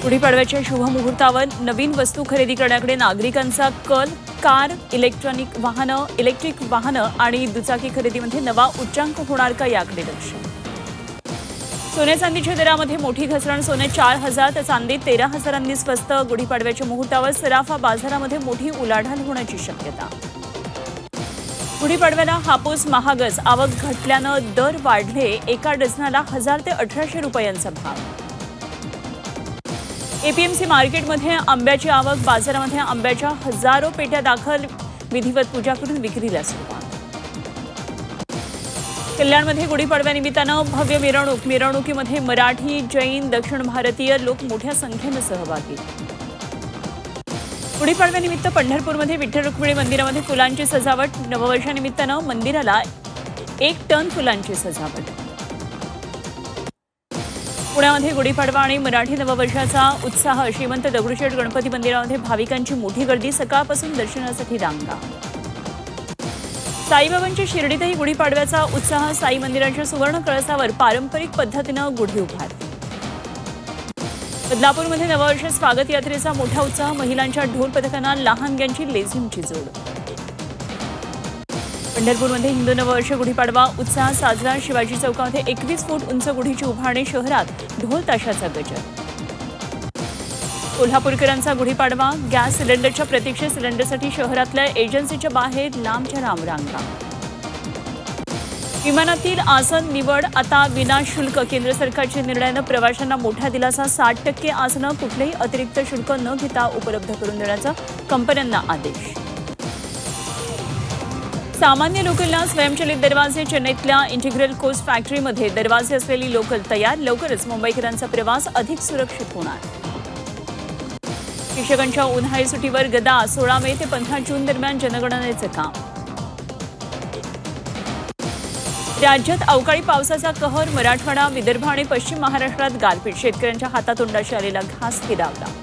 गुढीपाडव्याच्या शुभमुहूर्तावर नवीन वस्तू खरेदी करण्याकडे नागरिकांचा कल. कार, इलेक्ट्रिक वाहनं आणि दुचाकी खरेदीमध्ये नवा उच्चांक होणार का याकडे लक्ष. सोन्या चांदीच्या दरामध्ये मोठी घसरण. सोने 4,000 तर चांदी 13,000 स्वस्त. गुढीपाडव्याच्या मुहूर्तावर सराफा बाजारामध्ये मोठी उलाढाल होण्याची शक्यता. गुढीपाडव्याला हापूस महागच. आवक घटल्यानं दर वाढले. एका डझनाला 1,000 ते 1,800 रुपयांचा भाव. एपीएमसी मार्केटमध्ये आंब्याची आवक. बाजारामध्ये आंब्याच्या हजारो पेट्या दाखल. विधिवत पूजा करून विक्रीला सुरुवात. कल्याणमध्ये गुढीपाडव्यानिमित्तानं भव्य मिरवणूक. मिरवणुकीमध्ये मराठी, जैन, दक्षिण भारतीय लोक मोठ्या संख्येनं सहभागी. गुढीपाडव्यानिमित्त पंढरपूरमध्ये विठ्ठल रुक्मिणी मंदिरामध्ये फुलांची सजावट. नववर्षानिमित्तानं मंदिराला 1 टन फुलांची सजावट. पुण्यामध्ये गुढीपाडवा आणि मराठी नववर्षाचा उत्साह. श्रीमंत दगडूशेठ गणपती मंदिरामध्ये भाविकांची मोठी गर्दी. सकाळपासून दर्शनासाठी रांगा. साईबाबांच्या शिर्डीतही गुढीपाडव्याचा उत्साह. साई मंदिराच्या सुवर्ण कळसावर पारंपरिक पद्धतीनं गुढी उभारली. बदलापूरमध्ये नववर्ष स्वागत यात्रेचा मोठा उत्साह. महिलांच्या ढोल पथकांना लहानग्यांची लेझिमची जोड. पंढरपूरमध्ये हिंदू नववर्ष गुढीपाडवा उत्साह साजरा. शिवाजी चौकामध्ये 21 फूट उंच गुढीची उभारणी. शहरात ढोल ताशाचा गजर. कोल्हापूरकरांचा गुढीपाडवा. गॅस सिलेंडरच्या प्रतीक्षेत सिलेंडरसाठी शहरातल्या एजन्सीच्या बाहेर लांबच्या रांगा. विमानातील आसन निवड आता विनाशुल्क. केंद्र सरकारच्या निर्णयानं प्रवाशांना मोठा दिलासा. 60% आसनं कुठलेही अतिरिक्त शुल्क न घेता उपलब्ध करून देण्याचा कंपन्यांना आदेश. सामान्य लोकलला स्वयंचलित दरवाजे. चेन्नईतल्या इंटिग्रल कोच फॅक्टरीमध्ये दरवाजे असलेली लोकल तयार. लवकरच मुंबईकरांचा प्रवास अधिक सुरक्षित होणार. शिक्षकांच्या उन्हाळी सुट्टीवर गदा. 16 मे ते 15 जून दरम्यान जनगणनेचं काम. राज्यात अवकाळी पावसाचा कहर. मराठवाडा, विदर्भ आणि पश्चिम महाराष्ट्रात गारपीट. शेतकऱ्यांच्या हातातोंडाशी आलेला घास हिरावला.